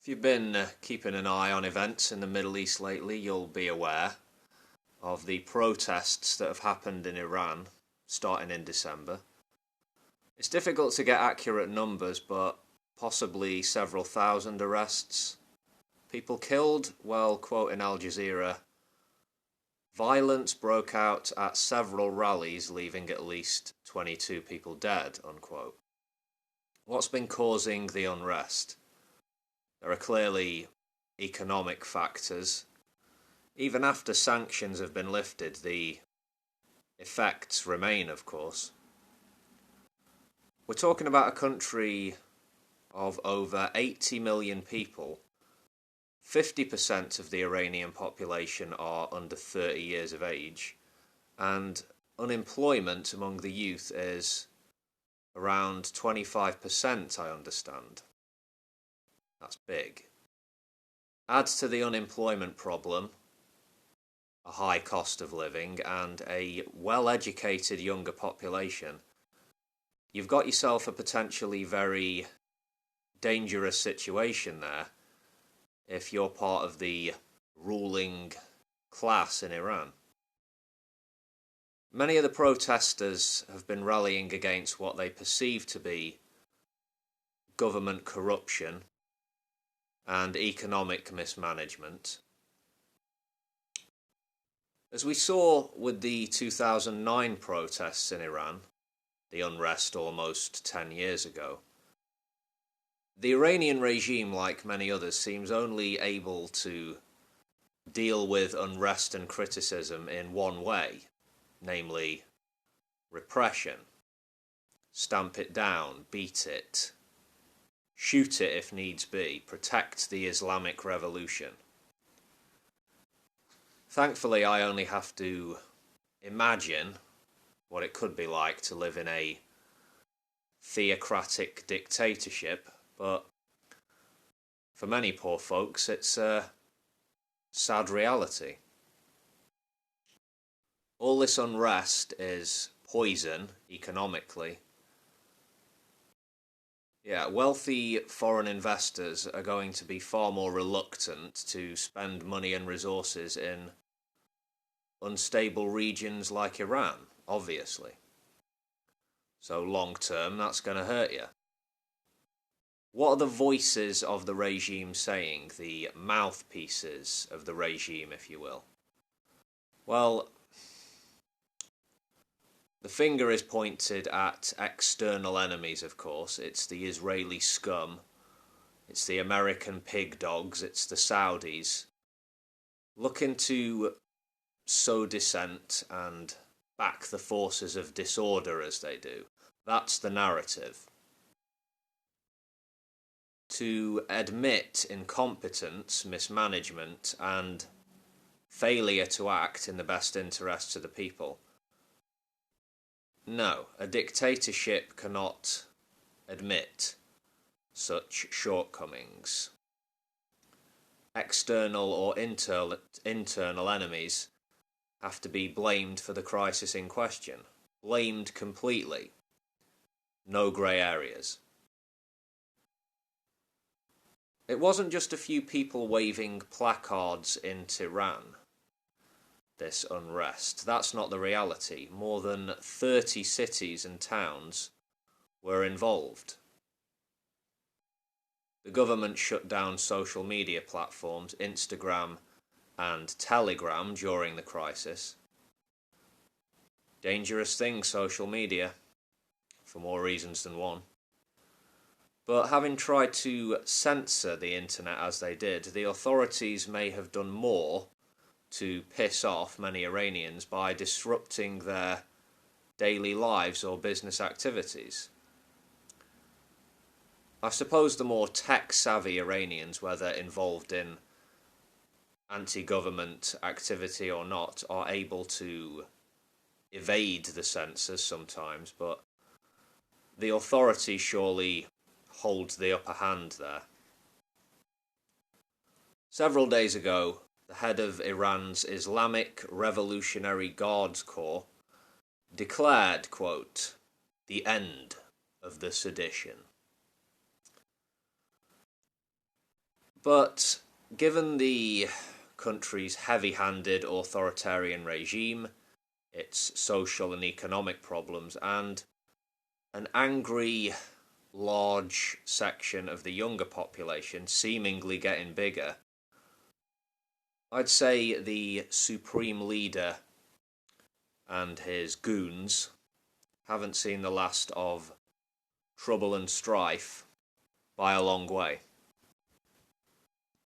If you've been keeping an eye on events in the Middle East lately, you'll be aware of the protests that have happened in Iran starting in December. It's difficult to get accurate numbers, but possibly several thousand arrests. People killed? Well, quoting Al Jazeera, violence broke out at several rallies, leaving at least 22 people dead, unquote. What's been causing the unrest? There are clearly economic factors. Even after sanctions have been lifted, the effects remain, of course. We're talking about a country of over 80 million people. 50% of the Iranian population are under 30 years of age, and unemployment among the youth is around 25%, I understand. That's big. Add to the unemployment problem a high cost of living and a well-educated younger population. You've got yourself a potentially very dangerous situation there if you're part of the ruling class in Iran. Many of the protesters have been rallying against what they perceive to be government corruption and economic mismanagement. As we saw with the 2009 protests in Iran, the unrest almost 10 years ago, the Iranian regime, like many others, seems only able to deal with unrest and criticism in one way, namely repression. Stamp it down, beat it, shoot it if needs be, protect the Islamic Revolution. Thankfully, I only have to imagine what it could be like to live in a theocratic dictatorship, but for many poor folks, it's a sad reality. All this unrest is poison economically. Yeah, wealthy foreign investors are going to be far more reluctant to spend money and resources in unstable regions like Iran, obviously. So long term, that's going to hurt you. What are the voices of the regime saying, the mouthpieces of the regime, if you will? Well, the finger is pointed at external enemies, of course. It's the Israeli scum, it's the American pig dogs, it's the Saudis, looking to sow dissent and back the forces of disorder as they do. That's the narrative. To admit incompetence, mismanagement, and failure to act in the best interests of the people. No, a dictatorship cannot admit such shortcomings. External or internal enemies have to be blamed for the crisis in question. Blamed completely. No grey areas. It wasn't just a few people waving placards in Tehran, this unrest. That's not the reality. More than 30 cities and towns were involved. The government shut down social media platforms, Instagram and Telegram, during the crisis. Dangerous thing, social media, for more reasons than one. But having tried to censor the internet as they did, the authorities may have done more to piss off many Iranians by disrupting their daily lives or business activities. I suppose the more tech-savvy Iranians, whether involved in anti-government activity or not, are able to evade the censors sometimes, but the authority surely holds the upper hand there. Several days ago, the head of Iran's Islamic Revolutionary Guards Corps declared, quote, "the end of the sedition." But given the country's heavy-handed authoritarian regime, its social and economic problems, and an angry, large section of the younger population seemingly getting bigger, I'd say the supreme leader and his goons haven't seen the last of trouble and strife by a long way.